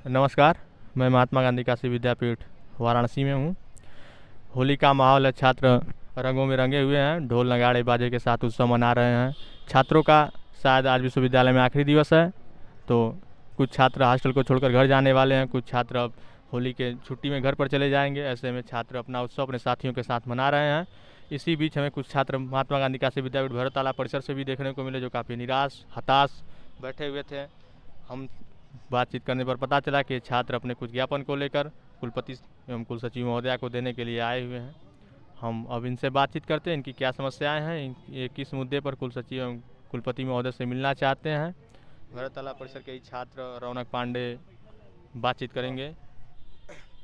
नमस्कार। मैं महात्मा गांधी काशी विद्यापीठ वाराणसी में हूँ। होली का माहौल है, छात्र रंगों में रंगे हुए हैं, ढोल नगाड़े बाजे के साथ उत्सव मना रहे हैं। छात्रों का शायद आज विश्वविद्यालय में आखिरी दिवस है, तो कुछ छात्र हॉस्टल को छोड़कर घर जाने वाले हैं, कुछ छात्र अब होली के छुट्टी में घर पर चले जाएंगे। ऐसे में छात्र अपना उत्सव अपने साथियों के साथ मना रहे हैं। इसी बीच हमें कुछ छात्र महात्मा गांधी काशी विद्यापीठ भैरवताला परिसर से भी देखने को मिले, जो काफ़ी निराश हताश बैठे हुए थे। हम बातचीत करने पर पता चला कि छात्र अपने कुछ ज्ञापन को लेकर कुलपति एवं कुलसचिव महोदया को देने के लिए आए हुए हैं। हम अब इनसे बातचीत करते हैं, इनकी क्या समस्याएं हैं, ये किस मुद्दे पर कुलसचिव एवं कुलपति महोदय से मिलना चाहते हैं। भैरवताला परिसर के ही छात्र रौनक पांडे बातचीत करेंगे।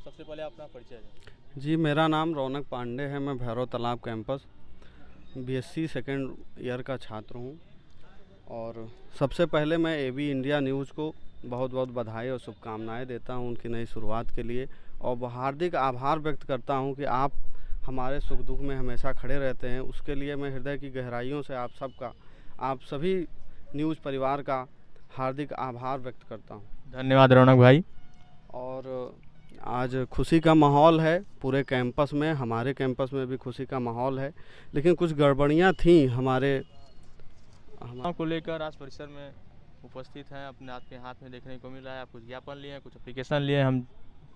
सबसे पहले अपना परिचय दें। जी, मेरा नाम रौनक पांडे है। मैं भैरव तालाब कैंपस बीएससी सेकेंड ईयर का छात्र हूँ। और सबसे पहले मैं एबी इंडिया न्यूज़ को बहुत बहुत बधाई और शुभकामनाएं देता हूं उनकी नई शुरुआत के लिए, और हार्दिक आभार व्यक्त करता हूं कि आप हमारे सुख दुख में हमेशा खड़े रहते हैं। उसके लिए मैं हृदय की गहराइयों से आप सभी न्यूज़ परिवार का हार्दिक आभार व्यक्त करता हूं। धन्यवाद रौनक भाई। और आज खुशी का माहौल है पूरे कैंपस में, हमारे कैंपस में भी खुशी का माहौल है, लेकिन कुछ गड़बड़ियाँ थी हमारे को लेकर आज परिसर में उपस्थित हैं। अपने आपके हाथ में देखने को मिल रहा है, आप कुछ ज्ञापन लिए हैं, कुछ एप्लीकेशन लिए हैं। हम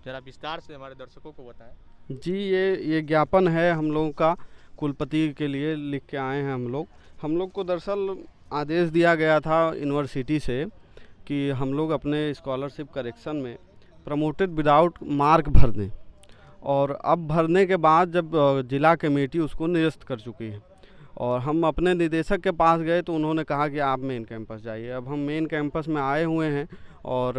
जरा विस्तार से हमारे दर्शकों को बताएं। जी, ये ज्ञापन है हम लोगों का, कुलपति के लिए लिख के आए हैं हम लोग को दरअसल आदेश दिया गया था यूनिवर्सिटी से कि हम लोग अपने स्कॉलरशिप करेक्शन में प्रमोटेड विदाउट मार्क भर दें, और अब भरने के बाद जब जिला कमेटी उसको निरस्त कर चुकी है और हम अपने निदेशक के पास गए तो उन्होंने कहा कि आप मेन कैंपस जाइए। अब हम मेन कैंपस में आए हुए हैं, और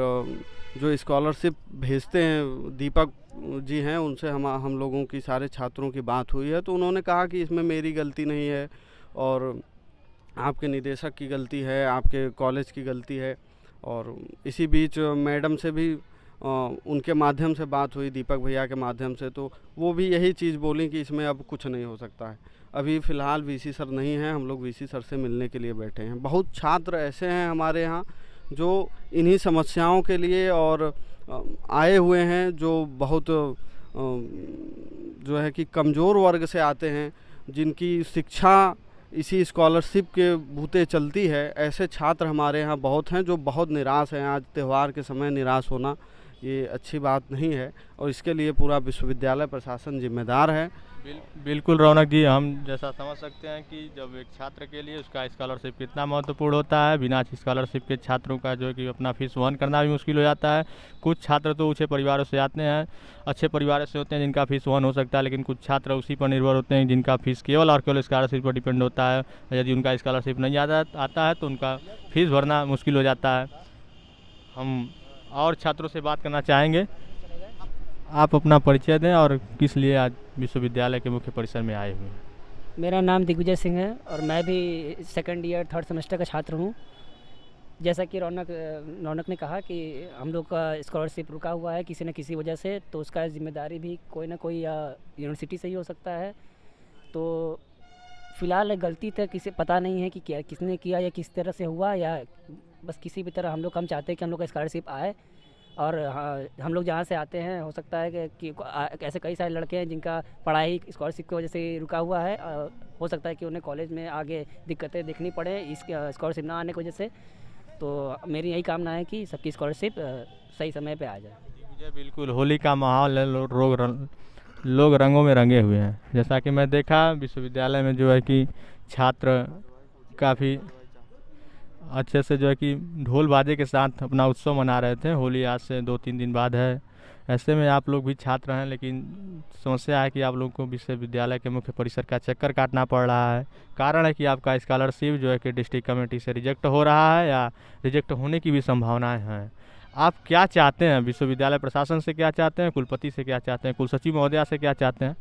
जो स्कॉलरशिप भेजते हैं दीपक जी हैं, उनसे हम लोगों की सारे छात्रों की बात हुई है, तो उन्होंने कहा कि इसमें मेरी गलती नहीं है और आपके निदेशक की गलती है, आपके कॉलेज की गलती है। और इसी बीच मैडम से भी उनके माध्यम से बात हुई, दीपक भैया के माध्यम से, तो वो भी यही चीज़ बोली कि इसमें अब कुछ नहीं हो सकता है। अभी फ़िलहाल वीसी सर नहीं हैं, हम लोग वीसी सर से मिलने के लिए बैठे हैं। बहुत छात्र ऐसे हैं हमारे यहाँ जो इन्हीं समस्याओं के लिए और आए हुए हैं, जो बहुत जो है कि कमज़ोर वर्ग से आते हैं, जिनकी शिक्षा इसी स्कॉलरशिप के बूते चलती है। ऐसे छात्र हमारे यहाँ बहुत हैं जो बहुत निराश हैं। आज त्यौहार के समय निराश होना ये अच्छी बात नहीं है, और इसके लिए पूरा विश्वविद्यालय प्रशासन जिम्मेदार है। बिल्कुल रौनक जी, हम जैसा समझ सकते हैं कि जब एक छात्र के लिए उसका स्कॉलरशिप कितना महत्वपूर्ण होता है। बिना स्कॉलरशिप के छात्रों का जो है कि अपना फीस वहन करना भी मुश्किल हो जाता है। कुछ छात्र तो ऊँचे परिवारों से आते हैं, अच्छे परिवारों से होते हैं जिनका फीस वहन हो सकता है, लेकिन कुछ छात्र उसी पर निर्भर होते हैं जिनका फीस केवल और केवल स्कॉलरशिप पर डिपेंड होता है। यदि उनका स्कॉलरशिप नहीं आता है तो उनका फीस भरना मुश्किल हो जाता है। हम और छात्रों से बात करना चाहेंगे। आप अपना परिचय दें और किस लिए आज विश्वविद्यालय के मुख्य परिसर में आए हुए हैं। मेरा नाम दिग्विजय सिंह है और मैं भी सेकंड ईयर थर्ड सेमेस्टर का छात्र हूँ। जैसा कि रौनक ने कहा कि हम लोग का स्कॉलरशिप रुका हुआ है किसी न किसी वजह से, तो उसका जिम्मेदारी भी कोई ना कोई या यूनिवर्सिटी से ही हो सकता है। तो फ़िलहाल गलती तक किसी पता नहीं है कि क्या किसने किया या किस तरह से हुआ, या बस किसी भी तरह हम चाहते हैं कि हम लोग का स्कॉलरशिप आए। और हम लोग जहाँ से आते हैं हो सकता है कि ऐसे कई सारे लड़के हैं जिनका पढ़ाई स्कॉलरशिप की वजह से रुका हुआ है। हो सकता है कि उन्हें कॉलेज में आगे दिक्कतें देखनी पड़े इस स्कॉलरशिप ना आने की वजह से। तो मेरी यही कामना है कि सबकी स्कॉलरशिप सही समय पे आ जाए। बिल्कुल, होली का माहौल है, लोग रंगों में रंगे हुए हैं। जैसा कि मैं देखा विश्वविद्यालय में जो है कि छात्र काफ़ी अच्छे से जो है कि ढोल बाजे के साथ अपना उत्सव मना रहे थे। होली आज से 2-3 दिन बाद है। ऐसे में आप लोग भी छात्र हैं, लेकिन समस्या है कि आप लोगों को विश्वविद्यालय के मुख्य परिसर का चक्कर काटना पड़ रहा है। कारण है कि आपका स्कॉलरशिप जो है कि डिस्ट्रिक्ट कमेटी से रिजेक्ट हो रहा है या रिजेक्ट होने की भी संभावनाएं हैं। आप क्या चाहते हैं? विश्वविद्यालय प्रशासन से क्या चाहते हैं, कुलपति से क्या चाहते हैं, कुलसचिव महोदया से क्या चाहते हैं?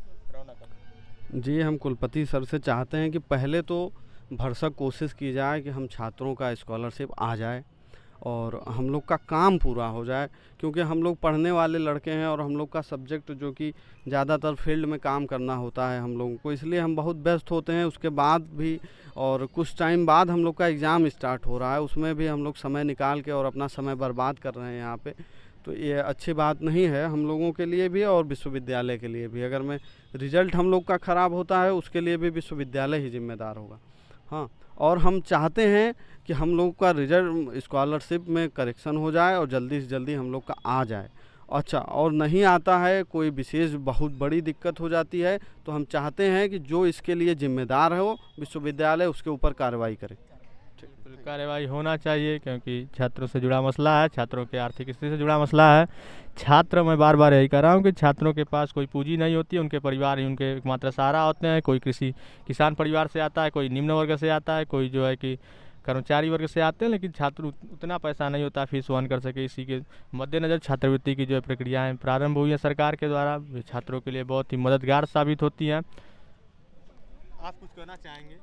जी, हम कुलपति सर से चाहते हैं कि पहले तो भरसक कोशिश की जाए कि हम छात्रों का स्कॉलरशिप आ जाए और हम लोग का काम पूरा हो जाए, क्योंकि हम लोग पढ़ने वाले लड़के हैं और हम लोग का सब्जेक्ट जो कि ज़्यादातर फील्ड में काम करना होता है हम लोगों को, इसलिए हम बहुत व्यस्त होते हैं। उसके बाद भी और कुछ टाइम बाद हम लोग का एग्ज़ाम स्टार्ट हो रहा है, उसमें भी हम लोग समय निकाल के और अपना समय बर्बाद कर रहे हैं यहाँ पे। तो ये अच्छी बात नहीं है हम लोगों के लिए भी और विश्वविद्यालय के लिए भी। अगर मैं रिजल्ट हम लोग का ख़राब होता है उसके लिए भी विश्वविद्यालय ही जिम्मेदार होगा। हाँ, और हम चाहते हैं कि हम लोग का रिजल्ट स्कॉलरशिप में करेक्शन हो जाए और जल्दी से जल्दी हम लोग का आ जाए। अच्छा, और नहीं आता है, कोई विशेष बहुत बड़ी दिक्कत हो जाती है, तो हम चाहते हैं कि जो इसके लिए जिम्मेदार हो विश्वविद्यालय उसके ऊपर कार्रवाई करे। बिल्कुल कार्रवाई होना चाहिए, क्योंकि छात्रों से जुड़ा मसला है, छात्रों के आर्थिक स्थिति से जुड़ा मसला है। छात्र, मैं बार बार यही कह रहा हूँ कि छात्रों के पास कोई पूंजी नहीं होती है, उनके परिवार ही उनके एकमात्र सहारा होते हैं। कोई किसान परिवार से आता है, कोई निम्न वर्ग से आता है, कोई जो है कि कर्मचारी वर्ग से आते हैं, लेकिन छात्र उतना पैसा नहीं होता फीस वहन कर सके। इसी के मद्देनज़र छात्रवृत्ति की जो प्रक्रियाएँ प्रारंभ हुई हैं सरकार के द्वारा, वे छात्रों के लिए बहुत ही मददगार साबित होती हैं। आप कुछ कहना चाहेंगे?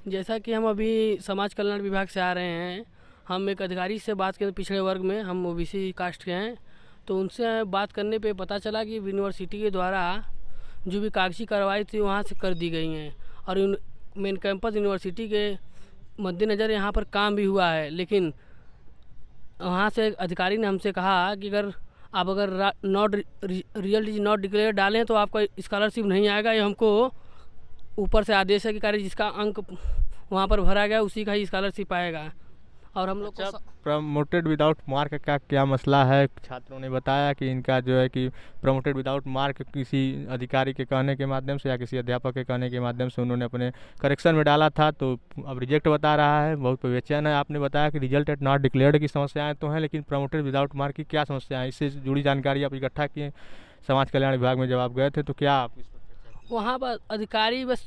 जैसा कि हम अभी समाज कल्याण विभाग से आ रहे हैं, हम एक अधिकारी से बात करें पिछड़े वर्ग में, हम ओबीसी कास्ट के हैं, तो उनसे बात करने पे पता चला कि यूनिवर्सिटी के द्वारा जो भी कागजी कार्रवाई थी वहाँ से कर दी गई हैं और मेन कैंपस यूनिवर्सिटी के मद्देनज़र यहाँ पर काम भी हुआ है। लेकिन वहाँ से अधिकारी ने हमसे कहा कि अगर रिजल्ट इज नॉट डिक्लेयर डालें तो आपका स्कॉलरशिप नहीं आएगा। ये हमको ऊपर से आदेश है कि कार्य जिसका अंक वहाँ पर भरा गया उसी का ही स्कॉलरशिप आएगा। और हम लोग को प्रमोटेड विदाउट मार्क का क्या मसला है? छात्रों ने बताया कि इनका जो है कि प्रमोटेड विदाउट मार्क किसी अधिकारी के कहने के माध्यम से या किसी अध्यापक के कहने के माध्यम से उन्होंने अपने करेक्शन में डाला था, तो अब रिजेक्ट बता रहा है, बहुत बेचैन है। आपने बताया कि रिजल्ट एट नॉट डिक्लेयर्ड की समस्याएँ तो हैं, लेकिन प्रमोटेड विदाउट मार्क की क्या समस्या है? इससे जुड़ी जानकारी आप इकट्ठा किए समाज कल्याण विभाग में जब आप गए थे, तो क्या आप वहाँ पर अधिकारी बस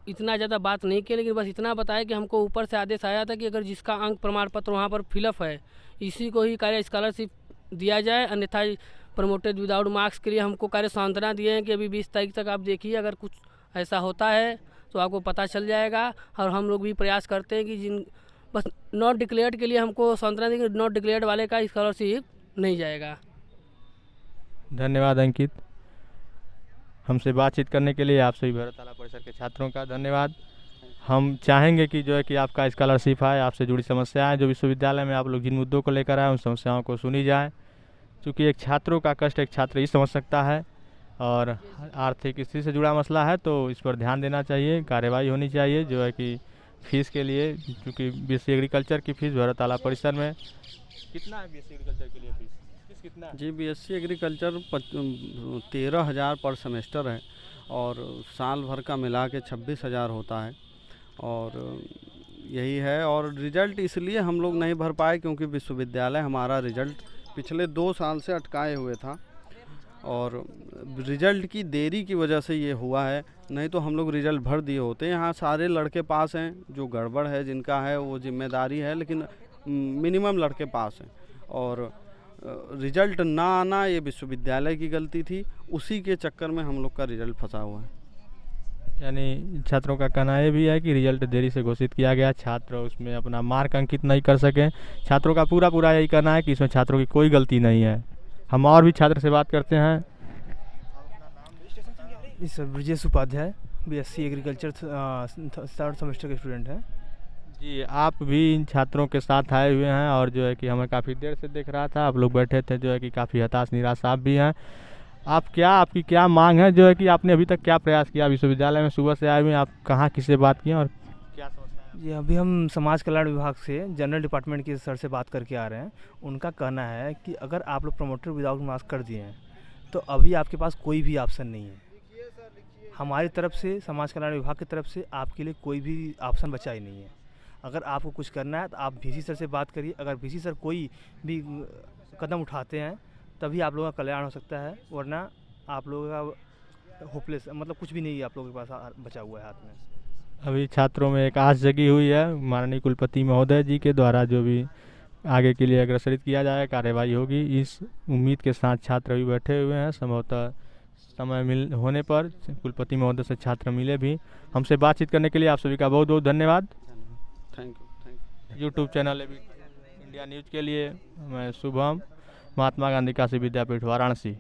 इतना ज़्यादा बात नहीं किया, लेकिन बस इतना बताया कि हमको ऊपर से आदेश आया था कि अगर जिसका अंक प्रमाण पत्र वहाँ पर फिलअप है इसी को ही कार्य स्कॉलरशिप दिया जाए, अन्यथा प्रमोटेड विदाउट मार्क्स के लिए हमको कार्य सांत्वना दिए हैं कि अभी 20 तारीख तक आप देखिए, अगर कुछ ऐसा होता है तो आपको पता चल जाएगा। और हम लोग भी प्रयास करते हैं कि बस नॉट डिक्लेयर्ड के लिए हमको सांत्वना दी कि नॉट डिक्लेयर्ड वाले का स्कॉलरशिप नहीं जाएगा। धन्यवाद अंकित, हमसे बातचीत करने के लिए। आप सभी भैरवताला परिसर के छात्रों का धन्यवाद। हम चाहेंगे कि जो है कि आपका स्कॉलरशिप आए, आपसे जुड़ी समस्याएं जो विश्वविद्यालय में आप लोग जिन मुद्दों को लेकर आए उन समस्याओं को सुनी जाए, क्योंकि एक छात्रों का कष्ट एक छात्र ही समझ सकता है और आर्थिक स्थिति से जुड़ा मसला है, तो इस पर ध्यान देना चाहिए, कार्रवाई होनी चाहिए। जो है कि फीस के लिए, क्योंकि बीएससी एग्रीकल्चर की फीस भैरवताला परिसर में कितना है? बीएससी एग्रीकल्चर के लिए फीस कितना है? जी, बीएससी एग्रीकल्चर 13,000 पर सेमेस्टर है और साल भर का मिला के 26,000 होता है और यही है। और रिजल्ट इसलिए हम लोग नहीं भर पाए क्योंकि विश्वविद्यालय हमारा रिजल्ट पिछले 2 साल से अटकाए हुए था और रिजल्ट की देरी की वजह से ये हुआ है, नहीं तो हम लोग रिजल्ट भर दिए होते। यहाँ सारे लड़के पास हैं, जो गड़बड़ है जिनका है वो जिम्मेदारी है, लेकिन मिनिमम लड़के पास हैं और रिजल्ट ना आना ये विश्वविद्यालय की गलती थी, उसी के चक्कर में हम लोग का रिजल्ट फंसा हुआ है। यानी छात्रों का कहना ये भी है कि रिजल्ट देरी से घोषित किया गया, छात्र उसमें अपना मार्क अंकित नहीं कर सके। छात्रों का पूरा यही कहना है कि इसमें छात्रों की कोई गलती नहीं है। हम और भी छात्र से बात करते हैं। इस Brajesh Upadhyay, BSc agriculture 3rd semester के स्टूडेंट हैं। जी, आप भी इन छात्रों के साथ आए हुए हैं और जो है कि हमें काफ़ी देर से देख रहा था, आप लोग बैठे थे, जो है कि काफ़ी हताश निराश आप भी हैं। आपकी क्या मांग है, जो है कि आपने अभी तक क्या प्रयास किया? विश्वविद्यालय में सुबह से आए हुए हैं, आप कहाँ किससे बात किए और क्या समस्या है? जी, अभी हम समाज कल्याण विभाग से जनरल डिपार्टमेंट के सर से बात करके आ रहे हैं। उनका कहना है कि अगर आप लोग प्रमोटेड विदाउट मार्क्स कर दिए हैं तो अभी आपके पास कोई भी ऑप्शन नहीं है। हमारी तरफ से, समाज कल्याण विभाग की तरफ से आपके लिए कोई भी ऑप्शन बचा ही नहीं है। अगर आपको कुछ करना है तो आप वीसी सर से बात करिए। अगर वीसी सर कोई भी कदम उठाते हैं तभी आप लोगों का कल्याण हो सकता है, वरना आप लोगों का होपलेस, मतलब कुछ भी नहीं है आप लोगों के पास बचा हुआ है हाथ में। अभी छात्रों में एक आस जगी हुई है, माननीय कुलपति महोदय जी के द्वारा जो भी आगे के लिए अग्रसरित किया जाए, कार्रवाई होगी, इस उम्मीद के साथ छात्र भी बैठे हुए हैं। संभवतः समय होने पर कुलपति महोदय से छात्र मिले भी। हमसे बातचीत करने के लिए आप सभी का बहुत बहुत धन्यवाद। Thank you. YouTube channel India news के लिए मैं शुभम, महात्मा गांधी काशी विद्यापीठ वाराणसी।